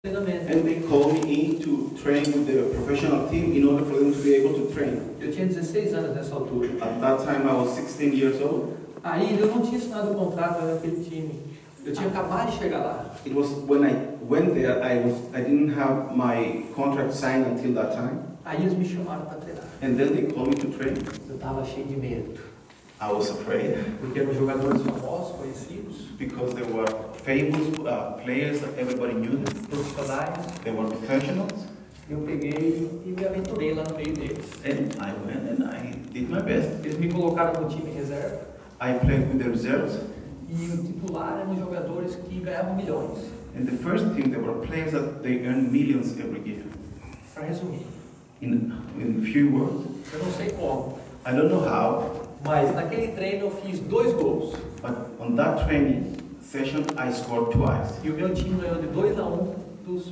And they called me in to train with the professional team in order for them to be able to train. Eu tinha 16 anos nessa altura. At that time I was 16 years old. Aí eu não tinha assinado o contrato naquele time. Eu tinha acabado de chegar lá. It was when I went there, I didn't have my contract signed until that time. Aí eles me chamaram para treinar. And then they called me to train. Eu estava cheio de medo. I was afraid. Porque eram jogadores famosos, conhecidos. Because they were famous players that everybody knew them. Profissionais. They were professionals. Eu peguei e me aventurei lá no meio deles. And I went and I did my best. Eles me colocaram no time reserva. I played with the reserves. E o titular eram jogadores que ganhavam milhões. And the first team, there were players that they earned millions every year. Para resumir. In few words. Eu não sei como. I don't know how. Mas naquele treino eu fiz 2 gols. But on that training session, I scored twice. E o meu time ganhou de 2-1 dos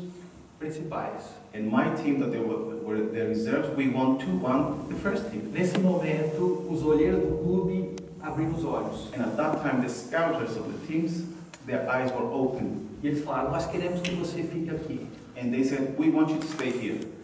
principais. And my team, that they were the reserves, we won 2-1 the first team. Nesse momento, os olheiros do clube abriram os olhos. And at that time, the scouters of the teams, their eyes were open. E eles falaram: nós queremos que você fique aqui. And they said, we want you to stay here.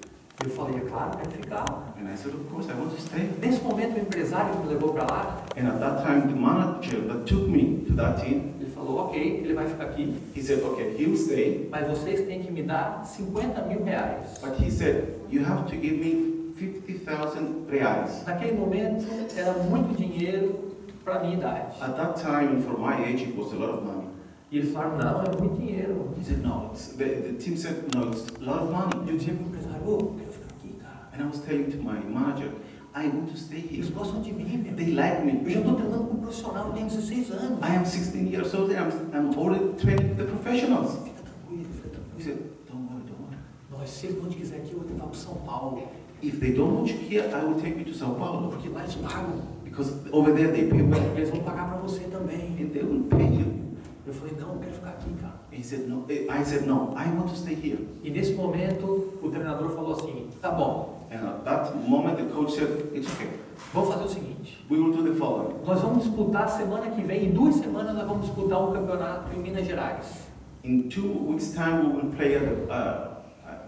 Eu falei: é claro, quero ficar. And I said, of course, I want to stay. Nesse momento, o empresário me levou para lá. And at that time, the manager that took me to that team, ele falou: ok, ele vai ficar aqui. He said, okay, he'll stay. Mas vocês têm que me dar 50 mil reais. But he said, you have to give me 50,000 reais. Naquele momento, era muito dinheiro para a minha idade. At that time, for my age, it was a lot of money. E eles falaram: não, é muito dinheiro. He said, no. The team said, no, it's a lot of money. E eu dizia para o empresário: oh, quero ficar aqui, cara. And I was telling to my manager, I want to stay here. Eles gostam de mim, meu. They like me. Eu já estou treinando com um profissional, eu tenho 16 anos. I am 16 years old and I'm already training the professionals. Fica tranquilo, fica tranquilo. He said, don't worry, don't worry. Nós, se eles não te quiserem aqui, eu vou levar para São Paulo. If they don't want you here, I will take you to São Paulo. Porque lá eles pagam. Because over there they pay well. Eles vão pagar para você também. And they will pay you. Eu falei: não, eu quero ficar aqui, cara. He said, no. I said, no, I want to stay here. E nesse momento, o treinador falou assim: tá bom. And at that moment, the coach said, it's okay. Vamos fazer o seguinte. We will do the following. Nós vamos disputar semana que vem, em 2 semanas, nós vamos disputar um campeonato em Minas Gerais. In 2 weeks' time, we will play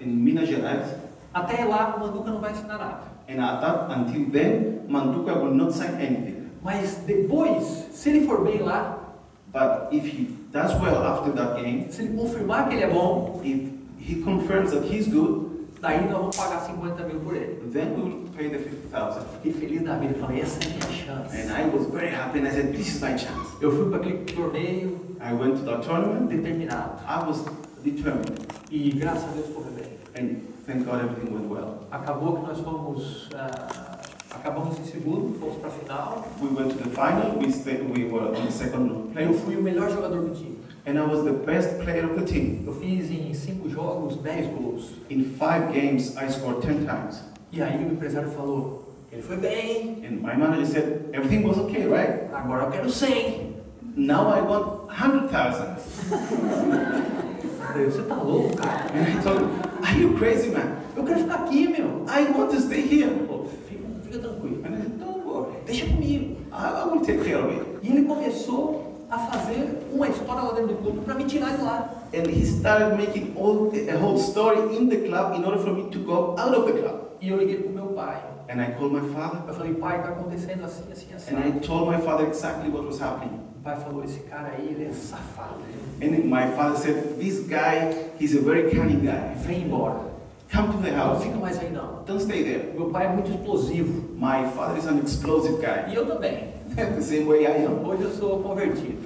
in Minas Gerais. Até lá, o Mandúka não vai assinar nada. And until then, Mandúka will not sign anything. Mas depois, se ele for bem lá, but if he does well after that game, se ele confirmar que ele é bom, if he confirms that he's good, daí nós vamos pagar 50 mil por ele. then we will pay the 50,000. Fiquei feliz da vida, falei: essa é a minha chance. And I was very happy and I said, this is my chance. Eu fui para aquele torneio I went to that tournament. determinado. I was determined. E graças a Deus correu bem. And thank God everything went well. Acabou que nós fomos, acabamos em segundo, fomos para a final. We went to the final, we were on the second Eu place. fui o melhor jogador do time. And I was the best player of the team. Eu fiz em 5 jogos 10 gols. In 5 games, I scored 10 times. E aí o empresário falou: ele foi bem. And my manager said, everything was okay, right? Agora eu quero 100. Now I want 100,000. Eu falei: você tá louco, cara? And I told him, are you crazy, man? Eu quero ficar aqui, meu. I want to stay here. Ele falou: fica tranquilo. And I said, don't worry. Deixa comigo. I will take care of it. E ele começou a fazer uma história lá dentro do clube para me tirar de lá. And he started making a whole story in the club in order for me to go out of the club. E eu liguei pro meu pai. And I called my father. Eu falei: pai, tá acontecendo assim, assim, assim. And I told my father exactly what was happening. O pai falou: esse cara aí, ele é safado. And my father said, this guy, he's a very cunning guy. Vem embora. Come to the Não house. fica mais aí não. Don't stay there. Meu pai é muito explosivo. My father is an explosive guy. E eu também. The same way I am. Hoje eu sou convertido.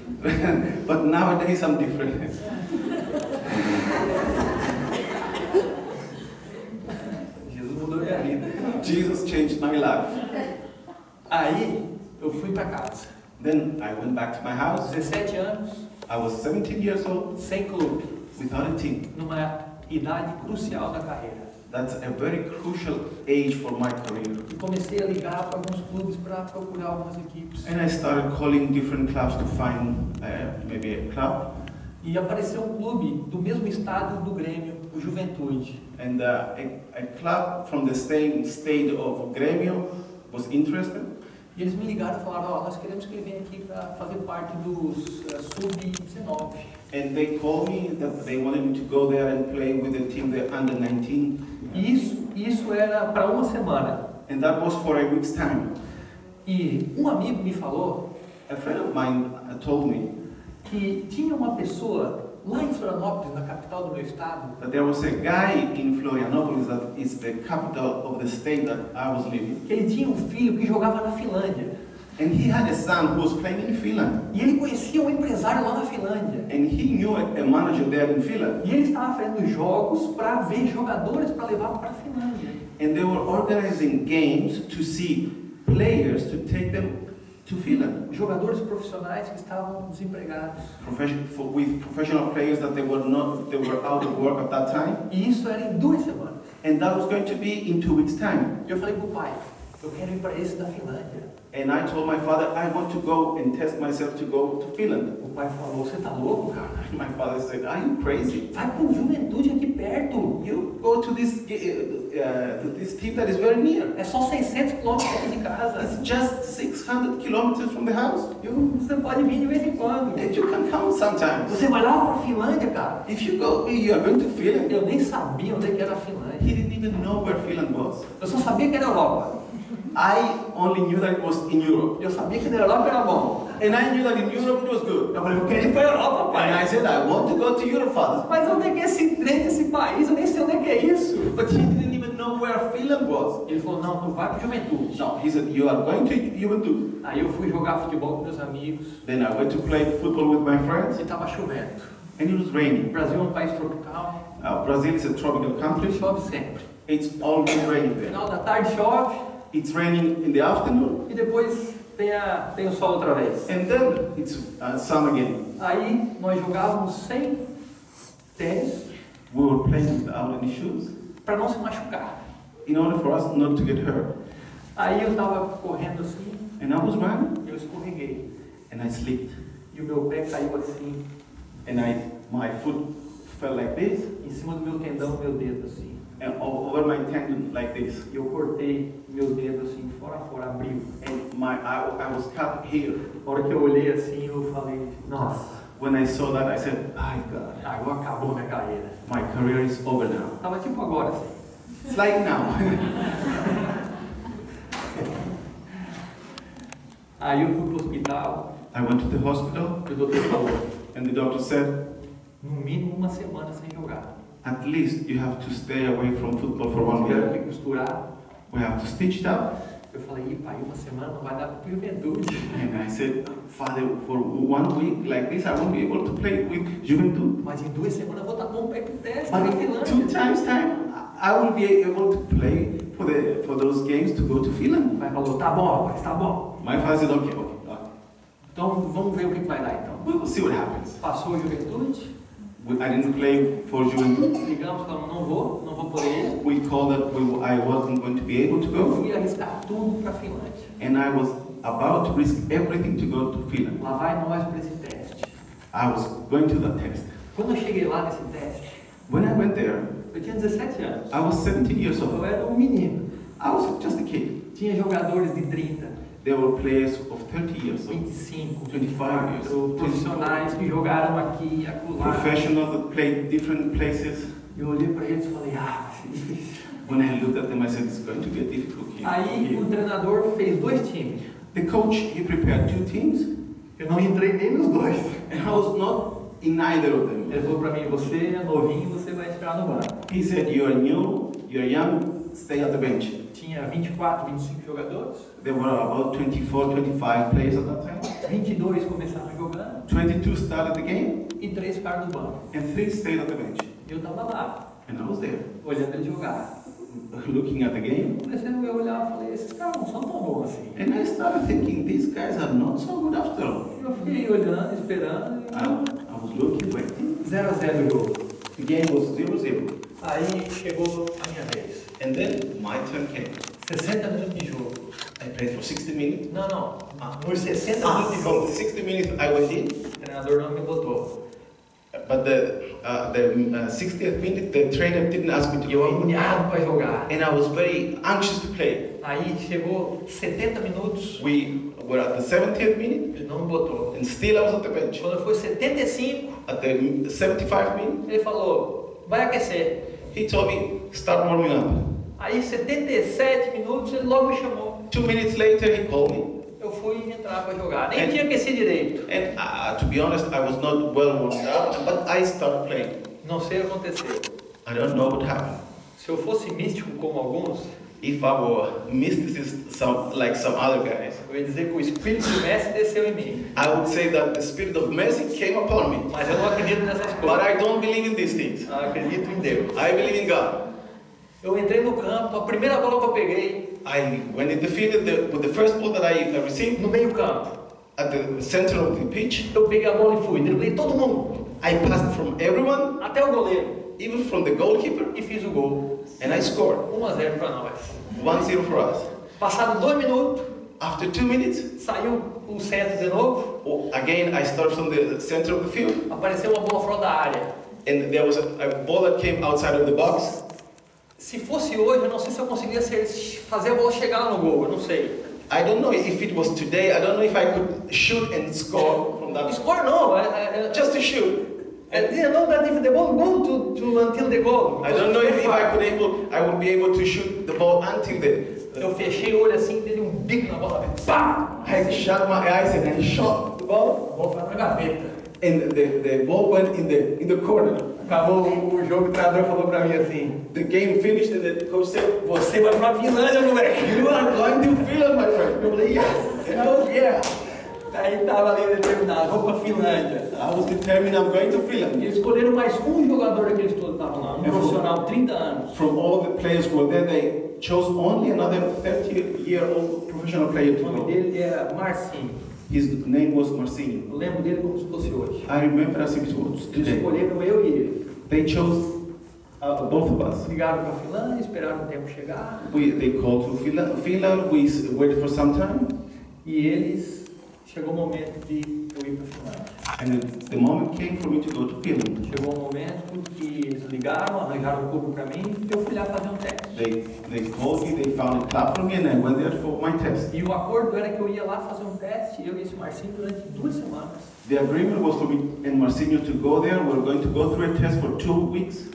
But nowadays I'm different. Jesus mudou minha vida. Jesus changed my life. Aí eu fui para casa. Then I went back to my house. 17 anos, I was 17 years old, sem clube, without a team. numa idade crucial da carreira. That's a very crucial age for my career. E comecei a ligar para alguns clubes para procurar algumas equipes. And I started calling different clubs to find maybe a club. E apareceu um clube do mesmo estado do Grêmio, o Juventude. And a club from the same state of Grêmio was interested. E eles me ligaram e falaram: ó, nós queremos que ele venha aqui para fazer parte dos Sub-19. And they called me that they wanted me to go there and play with the team, the under 19. Isso era para uma semana. And that was for a week's time. E um amigo me falou A friend of mine told me que tinha uma pessoa lá em Florianópolis, na capital do meu estado, that there was a guy in Florianopolis, that is the capital of the state that I was living. que ele tinha um filho que jogava na Finlândia. And he had a son who was playing in Finland. E ele conhecia um empresário lá na Finlândia. And he knew a manager there in Finland. E ele estava fazendo jogos para ver jogadores para levar para a Finlândia. And they were organizing games to see players to take them to Finland. Jogadores profissionais que estavam desempregados. With professional players that they were out of work at that time. E isso era em 2 semanas. And that was going to be in 2 weeks' time. E eu falei pro pai, eu quero ir para esse da Finlândia. And I told my father, I want to go and test myself to go to Finland. O pai falou, você tá louco, cara? My father said, are you crazy? Vai pro Juventude aqui perto. You go to this team that is very near. É só 600 quilômetros daqui de casa. It's just 600 kilometers from the house. Você pode vir de vez em quando. And you can come sometimes. Você vai lá para a Finlândia, cara. If you go, you are going to Finland. Eu nem sabia onde que era a Finlândia. He didn't even know where Finland was. Eu só sabia que era Europa. I only knew that it was in Europe. Eu sabia que na Europa era bom. And I knew that in Europe it was good. Eu falei, eu quero ir para a Europa, And pai. I said, I want to go to Europe, father. Mas onde é que é esse trem desse país? Eu nem sei onde é que é isso. But he didn't even know where Finland was. Ele falou, não, tu vai para Juventude. No, he said, you are going to Juventude. Aí eu fui jogar futebol com meus amigos. Then I went to play football with my friends. E estava chovendo. And it was O raining. Brasil é um país tropical. Brazil is a tropical country. Chove sempre. It's always raining No there. final da tarde chove. It's raining in the afternoon. E depois tem o sol outra vez. And then it's sun again. Aí nós jogávamos sem tênis We were playing without any shoes para não se machucar. in order for us not to get hurt. Aí eu estava correndo assim, And I was running eu escorreguei. and I slipped. E o meu pé caiu assim, And my foot fell like this em cima do meu tendão, meu dedo assim. and over my tendon like this. E eu cortei meu dedo assim, fora, abriu. And I was cut here. Na hora que eu olhei assim, eu falei, nossa, When I saw that, I said, "My God, agora acabou minha carreira. my career is over now." Tava tipo agora assim. It's like now. Aí eu fui pro hospital, I went to the hospital e o doutor falou, and the doctor said, no mínimo uma semana sem jogar. "At least you have to stay away from football for 1 Tiveram week. que costurar. We have to stitch it up." Eu falei, ih pai, uma semana não vai dar para Juventude. And I said, "Father, for 1 week like this, I won't be able to play with Juventude. Mas em 2 semanas eu vou estar bom para ir pro teste, But na in 2 Finlândia. times time, I will be able to play for those games to go to O Finland." pai falou, tá bom, rapaz, tá bom. My father said, "Okay. Então vamos ver o que vai dar então. We will see what happens." Passou a Juventude, I didn't play for Juventude. ligamos, falamos, não vou poder ir. We called that I wasn't going to be able to Eu go. fui arriscar tudo para a Finlândia. And I was about to risk everything to go to Finland. Lá vai nós para esse teste. I was going to that test. Quando eu cheguei lá nesse teste, When I went there, eu tinha 17 anos. I was 17 years old. Eu era um menino. I was just a kid. Tinha jogadores de 30, There were players of 30 years old, 25, 25 years, 24, profissionais que jogaram aqui e acolá. professionals that played different places. Eu olhei para eles e falei, vai ser difícil. When I looked at them, I said, "It's going to be a difficult Aí year." o treinador fez 2 times. The coach, he prepared 2 teams, Eu não entrei nem nos 2. and I was not in either of them. Ele falou para mim, você é novinho, você vai esperar no banco. He said, "You are new, you are young, stay at the bench." Tinha 24, 25 jogadores. There were about 24, 25 players at that time. 22 começaram jogando 22 started the game, e 3 ficaram no banco. and 3 stayed at the bench. Eu estava lá, And I was there, olhando ele jogar. looking at the game, Comecei a olhar e falei, esses caras não são tão bons assim. and I started thinking, these guys are not so good after all. Eu fiquei olhando, esperando. I was looking, waiting. 0-0 o jogo. The game was 0-0. Aí chegou a minha vez. And then my turn came. 60 minutos de jogo. I played for 60 minutes. Não. Por 60 minutos de From jogo. 60 minutes I went in. O treinador não me botou. But the 60th minute, the trainer didn't ask me to E eu go in. agoniado para jogar. And I was very anxious to play. Aí chegou 70 minutos, We were at the 70th minute, ele não me botou. and still I was at the bench. Quando foi 75, At the 75 minute, ele falou, vai aquecer. he told me, start warming up. Aí 77 minutos, ele logo me chamou. 2 minutes later, he called me. Eu fui entrar para jogar. Nem tinha aquecido direito. And to be honest, I was not well warmed up, but I started playing. Não sei o que aconteceu. I don't know what happened. Se eu fosse místico como alguns, If I were mysticist, like some other guys, eu ia dizer que o espírito de Messi desceu em mim. I would say that the spirit of mercy came upon me. Mas eu não acredito nessas But coisas. I don't believe in these things. Eu acredito em Deus. I believe in God. Eu entrei no campo, a primeira bola que eu peguei, I went in the field with the first ball that I received no meio campo. at the center of the pitch. Eu peguei a bola e fui. Driblei todo mundo, I passed from everyone, até o goleiro. even from the goalkeeper, E fiz o gol. and I scored 1-0 para nós. 1-0 for us. Passados 2 minutos, After 2 minutes, saiu o centro de novo. again I started from the center of the field, Apareceu uma bola fora da área. and there was a ball that came outside of the box. Se fosse hoje, eu não sei se eu conseguia fazer a bola chegar no gol. Eu não sei. I don't know if it was today. I don't know if I could shoot and score from that. Score não. Just to shoot. I didn't know that if the ball go to until the goal. I don't know if I would be able to shoot the ball until the. Eu fechei o olho assim, dei um bico na bola, pá! I shut my eyes and I shot the ball, A bola foi na gaveta. and the ball went in the corner. Acabou o jogo, o treinador falou pra mim assim: The game finished, and the coach said, você vai pra Finlândia, moleque! "You are going to Finland, my friend." Eu falei, yes! And I was, yeah. Daí tava ali determinado, vou pra Finlândia. I was determined I'm going to Finland. Eles escolheram mais um jogador daqueles todos que estavam lá, um profissional, 30 anos. From all the players who were there, they chose only another 30-year-old professional player O to nome go. dele é Marcinho. His name was Marcinho. Eu lembro dele como se fosse hoje. I remember as if it was Eles today. escolheram eu e ele. They chose both of us. Ligaram pra Finlândia, esperaram o tempo chegar. They called to Finland. We waited for some time, E eles, chegou o momento de eu ir para Finlândia. and the moment came for me to go to Finland. Chegou o momento que eles ligaram, arranjaram o clube para mim e eu fui lá fazer um teste. They called me, they found a club for me, and I went there for my test. E o acordo era que eu ia lá fazer um teste, eu e esse Marcinho, durante 2 semanas. The agreement was for me and Marcinho to go there. We're going to go through a test for 2 weeks.